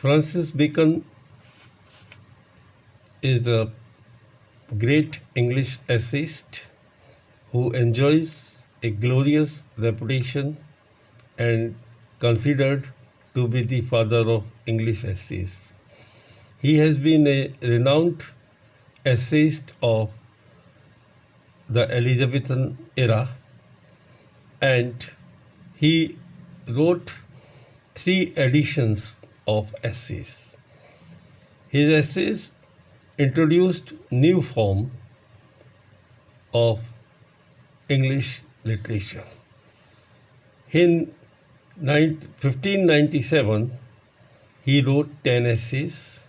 Francis Bacon is a great English essayist who enjoys a glorious reputation and considered to be the father of English essays. He has been a renowned essayist of the Elizabethan era, and he wrote three editions of essays. His essays introduced new form of English literature. In 1597, he wrote 10 essays,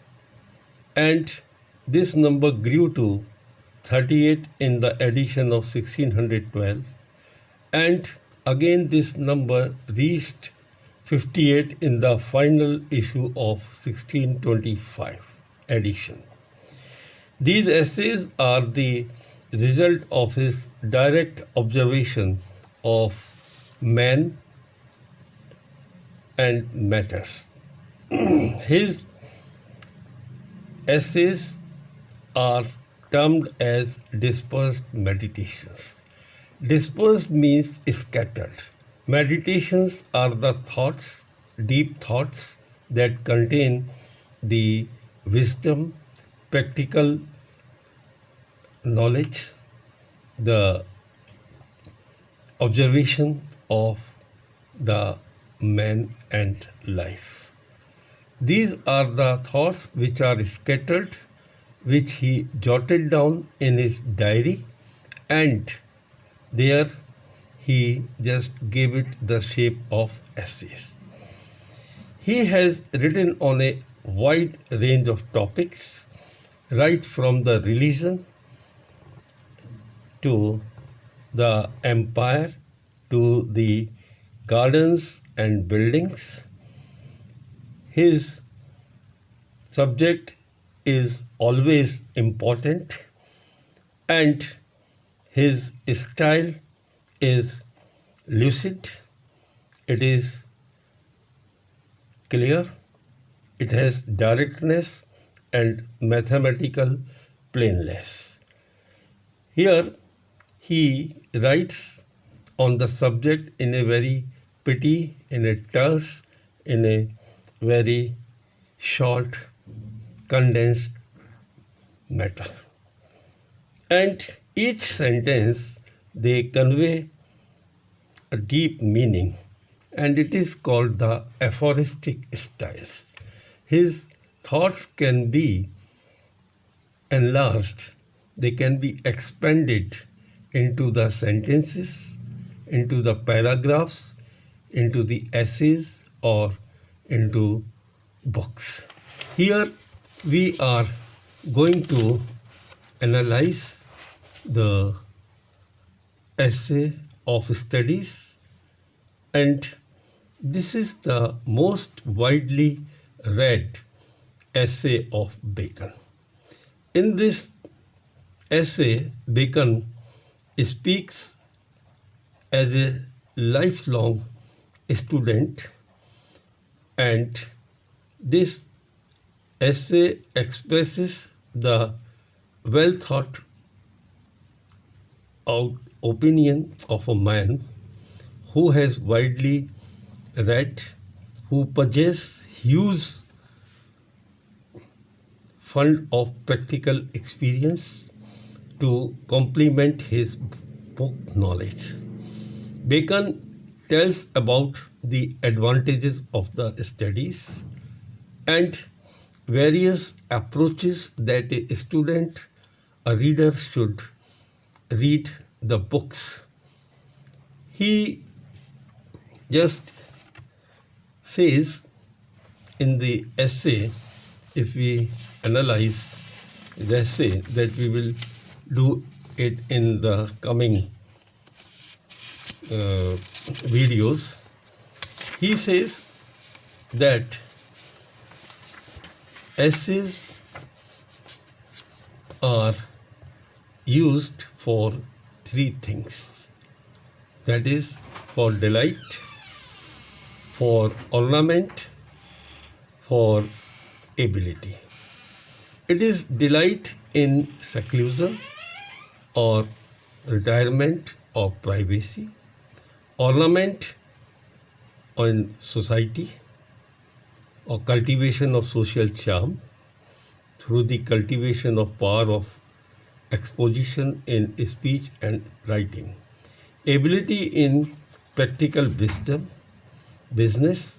and this number grew to 38 in the edition of 1612, and again this number reached 58 in the final issue of 1625 edition. These essays are the result of his direct observation of man and matters. His essays are termed as dispersed meditations. Dispersed means scattered. Meditations are the thoughts, deep thoughts that contain the wisdom, practical knowledge, the observation of the man and life. These are the thoughts which are scattered, which he jotted down in his diary, and there he just gave it the shape of essays. He has written on a wide range of topics, right from the religion to the empire to the gardens and buildings. His subject is always important, and his style is lucid, it is clear, it has directness and mathematical plainness. Here he writes on the subject in a very pithy, in a terse, in a very short, condensed matter. And each sentence they convey a deep meaning, and it is called the aphoristic styles. His thoughts can be enlarged, they can be expanded into the sentences, into the paragraphs, into the essays, or into books. Here we are going to analyze the essay of studies, and this is the most widely read essay of Bacon. In this essay, Bacon speaks as a lifelong student, and this essay expresses the well thought out opinion of a man who has widely read, who possesses huge fund of practical experience to complement his book knowledge. Bacon tells about the advantages of the studies and various approaches that a student, a reader should read the books. He just says in the essay, if we analyze the essay, that we will do it in the coming videos, he says that essays are used for three things, that is, for delight, for ornament, for ability. It is delight in seclusion or retirement or privacy, ornament in society, or cultivation of social charm through the cultivation of power of exposition in speech and writing, ability in practical wisdom, business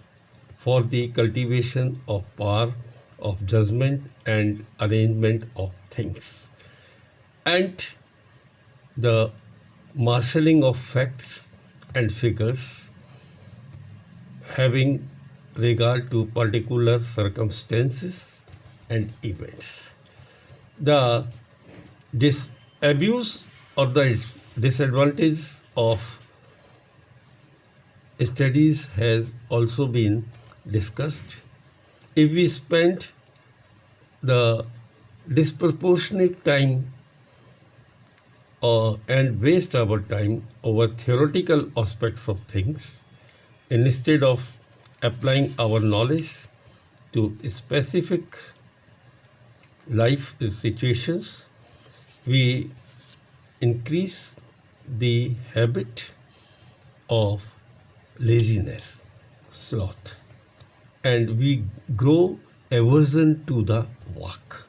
for the cultivation of power of judgment and arrangement of things, and the marshalling of facts and figures having regard to particular circumstances and events. The disabuse or the disadvantage of studies has also been discussed. If we spend the disproportionate time and waste our time over theoretical aspects of things instead of applying our knowledge to specific life situations, we increase the habit of laziness, sloth, and we grow aversion to the work.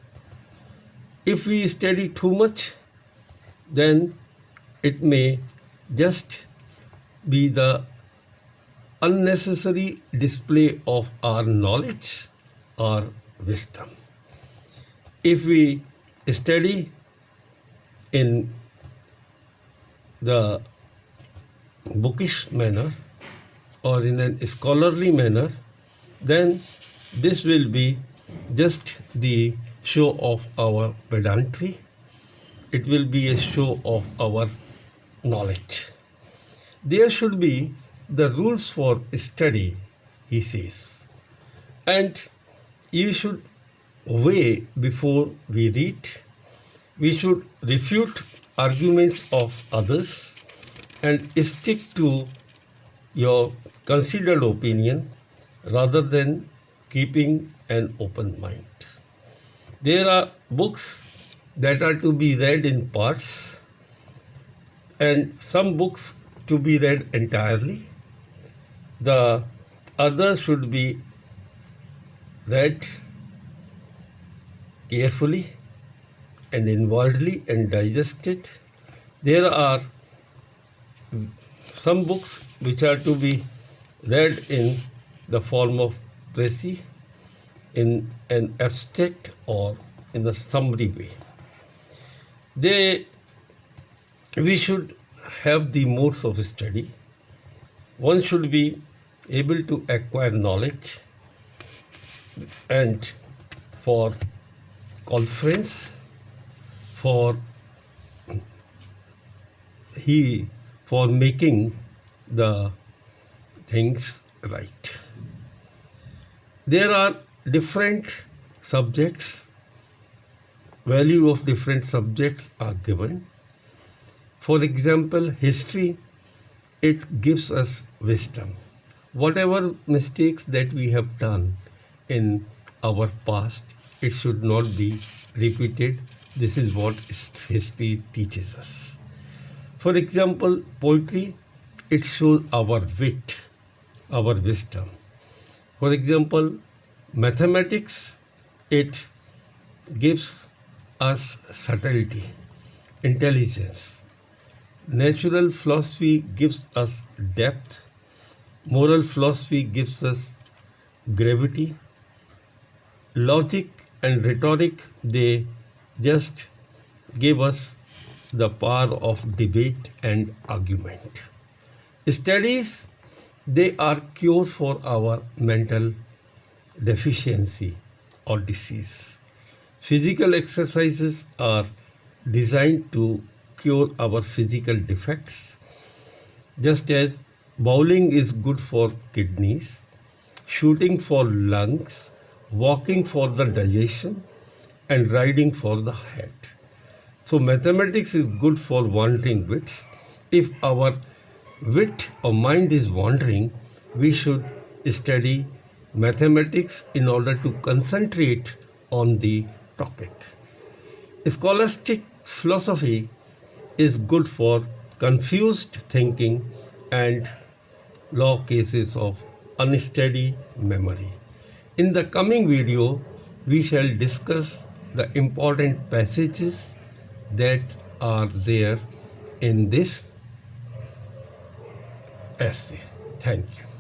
If we study too much, then it may just be the unnecessary display of our knowledge or wisdom. If we study in the bookish manner or in a scholarly manner, then this will be just the show of our pedantry. It will be a show of our knowledge. There should be the rules for study, he says, and you should weigh before we read. We should refute arguments of others and stick to your considered opinion rather than keeping an open mind. There are books that are to be read in parts and some books to be read entirely. The others should be read carefully and inwardly and digested. There are some books which are to be read in the form of précis, in an abstract or in a summary way. We should have the modes of study. One should be able to acquire knowledge, and for conference, for making the things right. There are different subjects, value of different subjects are given. For example, history, it gives us wisdom. Whatever mistakes that we have done in our past, it should not be repeated. This is what history teaches us. For example, poetry, it shows our wit, our wisdom. For example, mathematics, it gives us subtlety, intelligence. Natural philosophy gives us depth. Moral philosophy gives us gravity. Logic and rhetoric, they just give us the power of debate and argument. Studies, they are cure for our mental deficiency or disease. Physical exercises are designed to cure our physical defects, just as bowling is good for kidneys, shooting for lungs, walking for the digestion, and riding for the head. So mathematics is good for wandering wits. If our wit or mind is wandering, we should study mathematics in order to concentrate on the topic. Scholastic philosophy is good for confused thinking and law cases of unsteady memory. In the coming video, we shall discuss the important passages that are there in this essay. Thank you.